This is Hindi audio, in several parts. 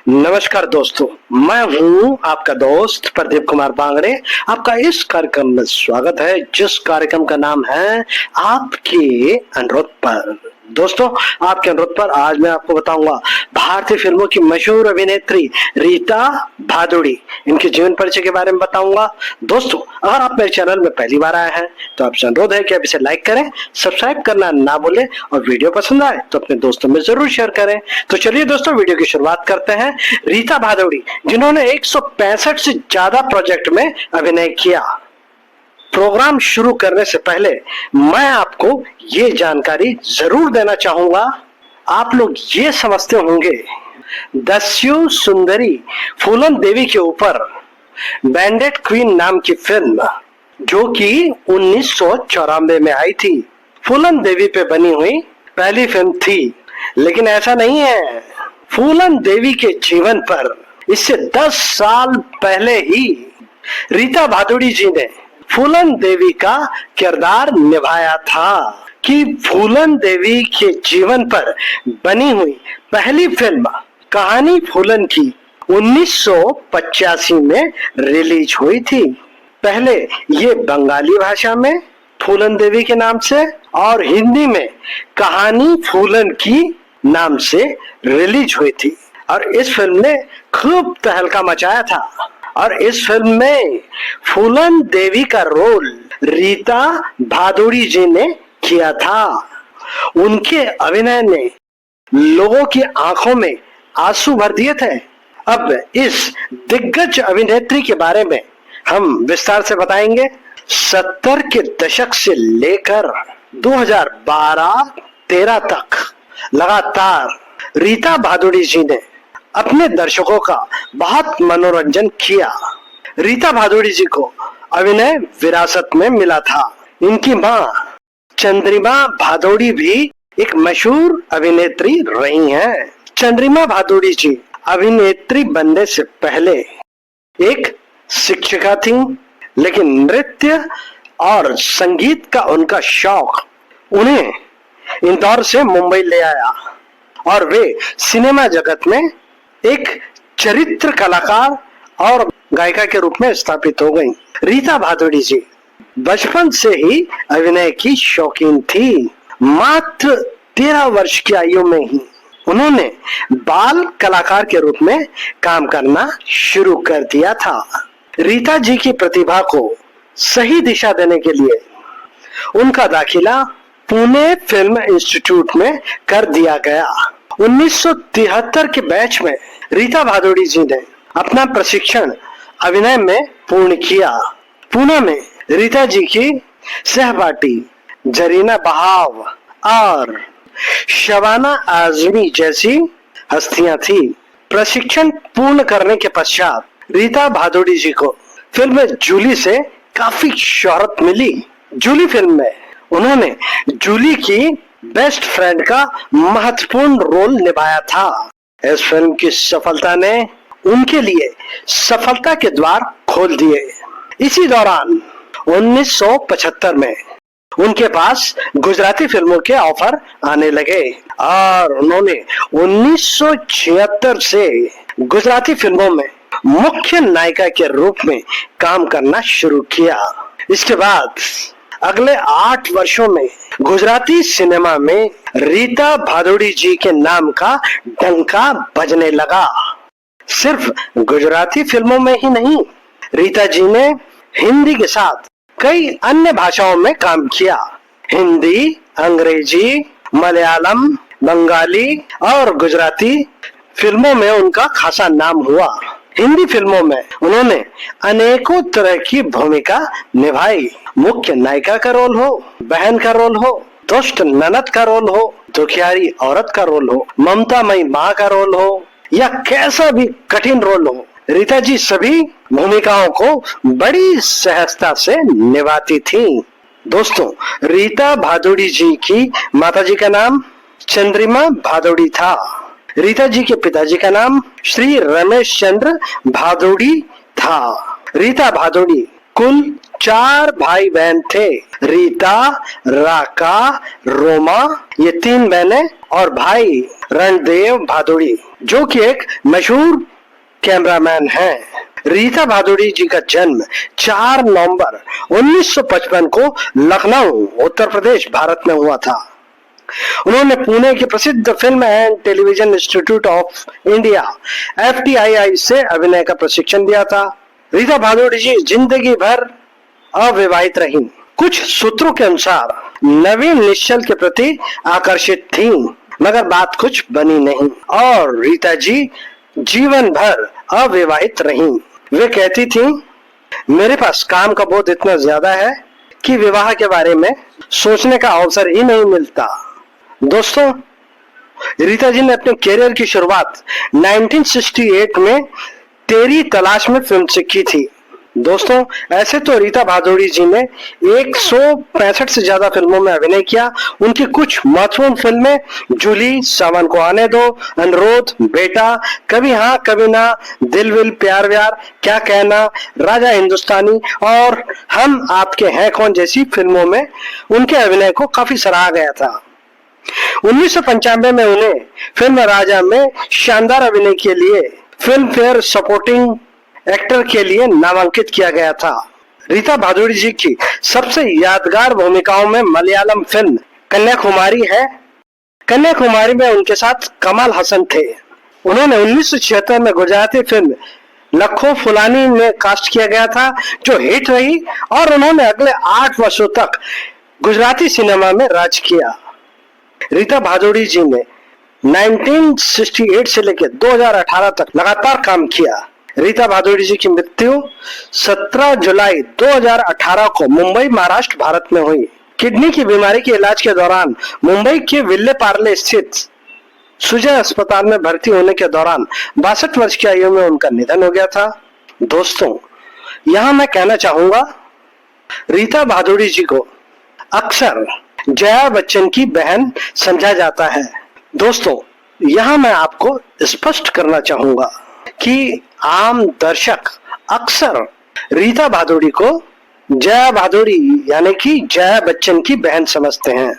नमस्कार दोस्तों, मैं हूं आपका दोस्त प्रदीप कुमार बांगड़े। आपका इस कार्यक्रम में स्वागत है, जिस कार्यक्रम का नाम है आपके अनुरोध पर। दोस्तों, आपके अनुरोध पर आज मैं आपको बताऊंगा भारतीय फिल्मों की मशहूर अभिनेत्री रीता भादुड़ी, इनके जीवन परिचय के बारे में बताऊंगा। दोस्तों, अगर आप मेरे चैनल में पहली बार आए हैं तो आपसे अनुरोध है कि आप इसे लाइक करें, सब्सक्राइब करना ना भूलें और वीडियो पसंद आए तो अपने दोस्तों में जरूर शेयर करें। तो चलिए दोस्तों, वीडियो की शुरुआत करते हैं। रीता भादुड़ी, जिन्होंने 165 से ज्यादा प्रोजेक्ट में अभिनय किया। प्रोग्राम शुरू करने से पहले मैं आपको ये जानकारी जरूर देना चाहूंगा। आप लोग ये समझते होंगे दस्यु सुंदरी फूलन देवी के ऊपर बैंडेड क्वीन नाम की फिल्म, जो कि 1994 में आई थी, फूलन देवी पे बनी हुई पहली फिल्म थी। लेकिन ऐसा नहीं है, फूलन देवी के जीवन पर इससे 10 साल पहले ही रीता भादुड़ी जी ने फूलन देवी का किरदार निभाया था। कि फूलन देवी के जीवन पर बनी हुई पहली फिल्म कहानी फूलन की 1985 में रिलीज हुई थी। पहले ये बंगाली भाषा में फूलन देवी के नाम से और हिंदी में कहानी फूलन की नाम से रिलीज हुई थी। और इस फिल्म ने खूब तहलका मचाया था। और इस फिल्म में फूलन देवी का रोल रीता भादुड़ी जी ने किया था। उनके अभिनय ने लोगों की आंखों में आंसू भर दिए थे। अब इस दिग्गज अभिनेत्री के बारे में हम विस्तार से बताएंगे। 70 के दशक से लेकर 2012-13 तक लगातार रीता भादुड़ी जी ने अपने दर्शकों का बहुत मनोरंजन किया। रीता भादुड़ी जी को अभिनय विरासत में मिला था। इनकी मां चंद्रिमा भादुड़ी भी एक मशहूर अभिनेत्री रही हैं। चंद्रिमा भादुड़ी जी अभिनेत्री बनने से पहले एक शिक्षिका थी, लेकिन नृत्य और संगीत का उनका शौक उन्हें इंदौर से मुंबई ले आया और वे सिनेमा जगत में एक चरित्र कलाकार और गायिका के रूप में स्थापित हो गईं। रीता भादुड़ी जी बचपन से ही अभिनय की शौकीन थी। मात्र 13 वर्ष की आयु में ही उन्होंने बाल कलाकार के रूप में काम करना शुरू कर दिया था। रीता जी की प्रतिभा को सही दिशा देने के लिए उनका दाखिला पुणे फिल्म इंस्टीट्यूट में कर दिया गया। 1973 के बैच में रीता भादुड़ी जी ने अपना प्रशिक्षण अभिनय में पूर्ण किया। पुणे में रीता जी की सहपाठी जरीना बहाव और शबाना आजमी जैसी हस्तियां थी। प्रशिक्षण पूर्ण करने के पश्चात रीता भादुड़ी जी को फिल्म जूली से काफी शोहरत मिली। जूली फिल्म में उन्होंने जूली की बेस्ट फ्रेंड का महत्वपूर्ण रोल निभाया था। इस फिल्म की सफलता ने उनके लिए सफलता के द्वार खोल दिए। इसी दौरान 1975 में उनके पास गुजराती फिल्मों के ऑफर आने लगे और उन्होंने 1976 से गुजराती फिल्मों में मुख्य नायिका के रूप में काम करना शुरू किया। इसके बाद अगले 8 वर्षों में गुजराती सिनेमा में रीता भादुड़ी जी के नाम का डंका बजने लगा। सिर्फ गुजराती फिल्मों में ही नहीं, रीता जी ने हिंदी के साथ कई अन्य भाषाओं में काम किया। हिंदी, अंग्रेजी, मलयालम, बंगाली और गुजराती फिल्मों में उनका खासा नाम हुआ। हिंदी फिल्मों में उन्होंने अनेकों तरह की भूमिका निभाई। मुख्य नायिका का रोल हो, बहन का रोल हो, दुष्ट ननद का रोल हो, दुखियारी औरत का रोल हो, ममतामयी माँ का रोल हो या कैसा भी कठिन रोल हो, रीता जी सभी भूमिकाओं को बड़ी सहजता से निभाती थी। दोस्तों, रीता भादुड़ी जी की माताजी का नाम चंद्रिमा भादुड़ी था। रीता जी के पिताजी का नाम श्री रमेश चंद्र भादुड़ी था। रीता भादुड़ी कुल 4 भाई बहन थे, रीता, राका, रोमा, ये 3 बहनें और भाई रणदेव भादुड़ी, जो कि एक मशहूर कैमरामैन हैं। रीता भादुड़ी जी का जन्म 4 नवंबर 1955 को लखनऊ, उत्तर प्रदेश, भारत में हुआ था। उन्होंने पुणे के प्रसिद्ध film and television institute of India FTII से अभिनय का प्रशिक्षण दिया था। रीता भादुड़ी जी जिंदगी भर अविवाहित रहीं। कुछ सूत्रों के अनुसार नवीन निश्चल के प्रति आकर्षित थीं, मगर बात कुछ बनी नहीं और रीता जी जीवन भर अविवाहित रहीं। वे कहती थीं, मेरे पास काम का बोझ इतना ज्यादा है कि विवाह के बारे में सोचने का अवसर ही नहीं मिलता। दोस्तों, रीता जी ने अपने करियर की शुरुआत 1968 में तेरी तलाश में फिल्म से की थी। दोस्तों, ऐसे तो रीता भादुड़ी जी ने 165 से ज्यादा फिल्मों में अभिनय किया। उनकी कुछ महत्वपूर्ण फिल्में जूली, सावन को आने दो, अनुरोध, बेटा, कभी हाँ कभी ना, दिल विल प्यार व्यार, क्या कहना, राजा हिंदुस्तानी और हम आपके हैं कौन जैसी फिल्मों में उनके अभिनय को काफी सराहा गया था। 1995 में उन्हें फिल्म राजा में शानदार अभिनय के लिए फिल्म फेयर सपोर्टिंग एक्टर के लिए नामांकित किया गया था। रीता भादुड़ी जी की सबसे यादगार भूमिकाओं में मलयालम फिल्म कन्याकुमारी है। कन्याकुमारी में उनके साथ कमल हसन थे। उन्होंने 1976 में गुजराती फिल्म लखो फुलानी में कास्ट किया गया था, जो हिट रही और उन्होंने अगले 8 वर्षों तक गुजराती सिनेमा में राज किया। रीता भादुड़ी जी ने 1968 से लेकर 2018 तक लगातार काम किया। रीता भादुड़ी जी की मृत्यु 17 जुलाई 2018 को मुंबई, महाराष्ट्र, भारत में हुई। किडनी की बीमारी के इलाज के दौरान मुंबई के विल्ले पार्ले स्थित सुजय अस्पताल में भर्ती होने के दौरान 62 वर्ष की आयु में उनका निधन हो गया था। दोस्तों, यहां मैं कहना चाहूंगा, रीता भादुड़ी जी को अक्सर जया बच्चन की बहन समझा जाता है। दोस्तों, यहां मैं आपको स्पष्ट करना चाहूंगा कि आम दर्शक अक्सर रीता भादुड़ी को जया भादुड़ी यानी कि जया बच्चन की बहन समझते हैं।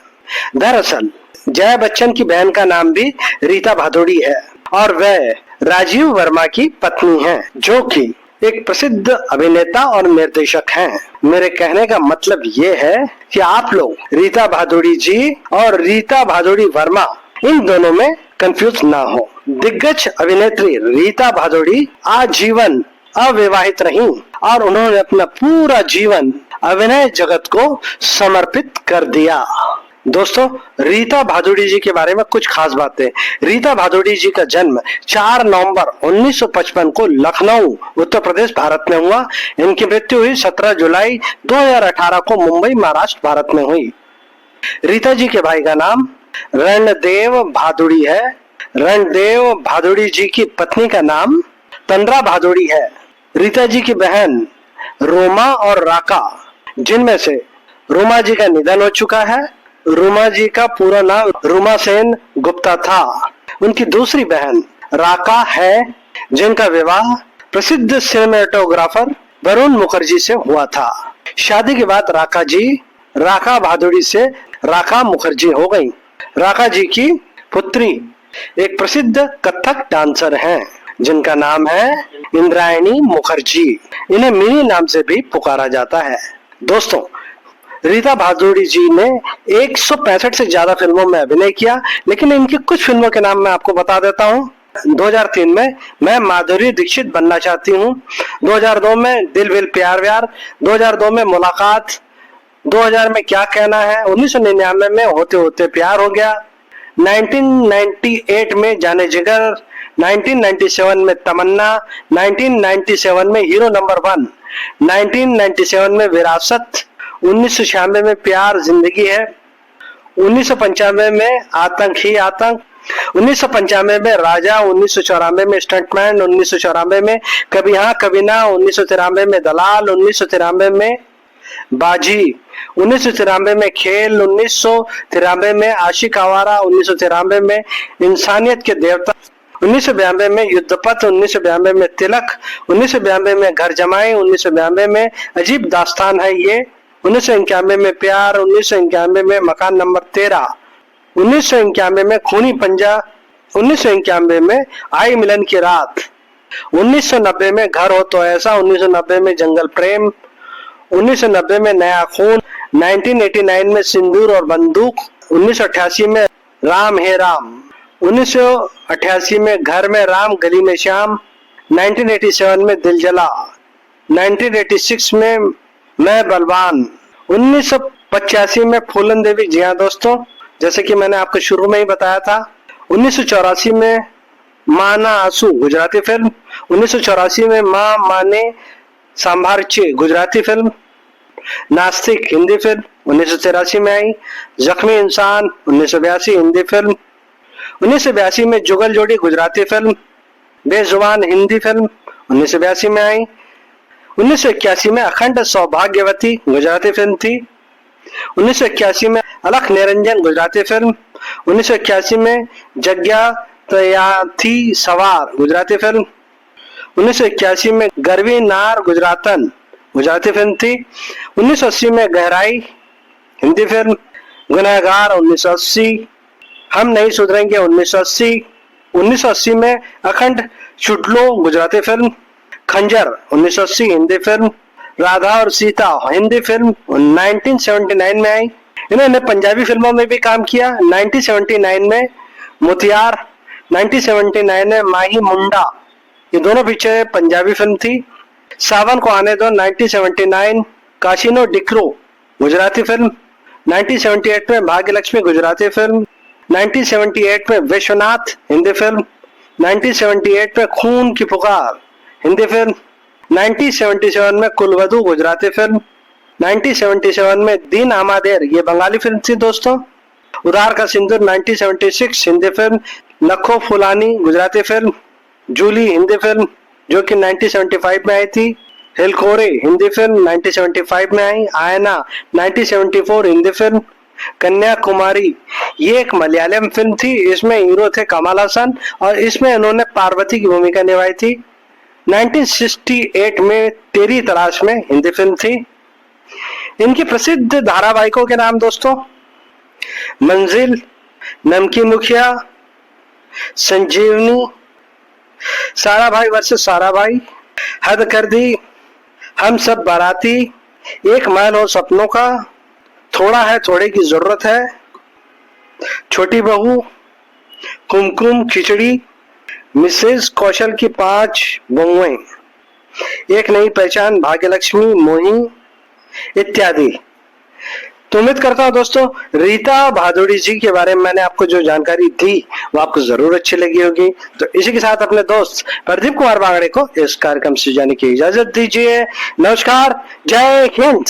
दरअसल जया बच्चन की बहन का नाम भी रीता भादुड़ी है और वह राजीव वर्मा की पत्नी हैं, जो कि एक प्रसिद्ध अभिनेता और निर्देशक हैं। मेरे कहने का मतलब ये है कि आप लोग रीता भादुड़ी जी और रीता भादुड़ी वर्मा इन दोनों में कंफ्यूज ना हो। दिग्गज अभिनेत्री रीता भादुड़ी आजीवन अविवाहित रहीं और उन्होंने अपना पूरा जीवन अभिनय जगत को समर्पित कर दिया। दोस्तों, रीता भादुड़ी जी के बारे में कुछ खास बातें। रीता भादुड़ी जी का जन्म 4 नवंबर 1955 को लखनऊ, उत्तर प्रदेश, भारत में हुआ। इनकी मृत्यु हुई 17 जुलाई 2018 को मुंबई, महाराष्ट्र, भारत में हुई। रीता जी के भाई का नाम रणदेव भादुड़ी है। रणदेव भादुड़ी जी की पत्नी का नाम तंद्रा भादुड़ी है। रीता जी की बहन रोमा और राका, जिनमें से रोमा जी का निधन हो चुका है। रोमा जी का पूरा नाम रुमा सेन गुप्ता था। उनकी दूसरी बहन राका है, जिनका विवाह प्रसिद्ध सिनेमेटोग्राफर वरुण मुखर्जी से हुआ था। शादी के बाद राका भादुड़ी से राका मुखर्जी हो गई। राका जी की पुत्री एक प्रसिद्ध कथक डांसर हैं, जिनका नाम है इंद्रायणी मुखर्जी। इन्हें मिनी नाम से भी पुकारा जाता है। दोस्तों, रीता भादुड़ी जी ने 165 से ज्यादा फिल्मों में अभिनय किया, लेकिन इनकी कुछ फिल्मों के नाम मैं आपको बता देता हूँ। 2003 में मैं माधुरी दीक्षित बनना चाहती हूँ, 2002 में दिल विल प्यार व्यार, 2002 में मुलाकात, 2000 में क्या कहना है, 1999 में होते होते प्यार हो गया, 1998 में जाने जिगर, 1997 में तमन्ना, 1997 में हीरो नंबर 1, 1997 में विरासत, 1996 में प्यार जिंदगी है, 1995 में आतंक ही आतंक, 1995 में राजा, 1994 में स्टंटमैन, 1994 में कभी हाँ कभी ना, 1993 में दलाल, 1993 में बाजी, 1993 में खेल, 1993 में आशिक आवारा, 1993 में इंसानियत के देवता, 1992 में युद्धपथ, 1992 में तिलक, 1992 में घर जमाई, 1992 में अजीब दास्तान है ये, 1991 में प्यार, 1991 में मकान नंबर 13, 1991 में खूनी पंजा, 1991 में आई मिलन की रात, 1990 में घर हो तो ऐसा, 1990 में जंगल प्रेम, 1990 में नया खून, 1989 में सिंदूर और बंदूक, 1988 में राम है राम, 1988 में घर में राम गली में श्याम, 1987 में दिल जला, 1986 में मैं बलवान, 1985 में फूलन देवी। जी हाँ दोस्तों, जैसे कि मैंने आपको शुरू में ही बताया था, 1984 में माना आंसू गुजराती फिल्म, 1984 में माँ माने सांभारचे गुजराती फिल्म, नास्तिक हिंदी फिल्म 1983 में आई, जख्मी इंसान 1982 हिंदी फिल्म, 1982 में जुगल जोड़ी गुजराती फिल्म, बेजुबान हिंदी फिल्म 1982 में आई, 1981 में अखंड सौभाग्यवती गुजराती फिल्म थी, 1981 में अलख निरंजन गुजराती फिल्म, 1981 में जग्या तयाथी सवार गुजराती फिल्म, 1981 में गरवी नार गुजरातन गुजराती फिल्म थी, 1980 में गहराई हिंदी फिल्म, गुनहगार 1980, हम नहीं सुधरेंगे 1980, 1980 में अखंड चुटलो गुजराती फिल्म, खंजर 1980 हिंदी फिल्म, राधा और सीता हिंदी फिल्म 1979 में आई। इन्होंने पंजाबी फिल्मों में भी काम किया, 1979 में मुतियार, 1979 में माही मुंडा, ये दोनों पिक्चर पंजाबी फिल्म थी। सावन को आने दो 1979, काशिनो डिक्रो गुजराती फिल्म, 1978 में भाग्यलक्ष्मी गुजराती फिल्म, 1978 में विश्वनाथ हिंदी फिल्म, 1978 में खून की पुकार हिंदी फिल्म, 1977 में कुलवधु गुजराती फिल्म, 1977 में दीन आमादेर ये बंगाली फिल्म थी दोस्तों, उधार का सिंदूर 1976 Hindi film, लखो फुलानी Gujarati film, Jully Hindi film जो कि 1975 में आई थी, हिलकोरे हिंदी फिल्म 1975 में आई, आयना 1974 हिंदी फिल्म, कन्याकुमारी ये एक मलयालम फिल्म थी, इसमें हीरो थे कमल हसन और इसमें इन्होंने पार्वती की भूमिका निभाई थी। 1968 में तेरी तलाश में हिंदी फिल्म थी। इनकी प्रसिद्ध धारावाहिकों के नाम दोस्तों, मंजिल, नमकीन मुखिया, संजीवनी, सारा भाई वर्सेस सारा भाई, हद कर दी, हम सब बाराती, एक महल हो सपनों का, थोड़ा है थोड़े की जरूरत है, छोटी बहू, कुमकुम खिचड़ी, मिसेस कौशल की 5 बहुएं, एक नई पहचान, भाग्यलक्ष्मी, मोही इत्यादि। तो उम्मीद करता हूं दोस्तों रीता भादुड़ी जी के बारे में मैंने आपको जो जानकारी दी वो आपको जरूर अच्छी लगी होगी। तो इसी के साथ अपने दोस्त प्रदीप कुमार बांगड़े को इस कार्यक्रम से जाने की इजाजत दीजिए। नमस्कार, जय हिंद।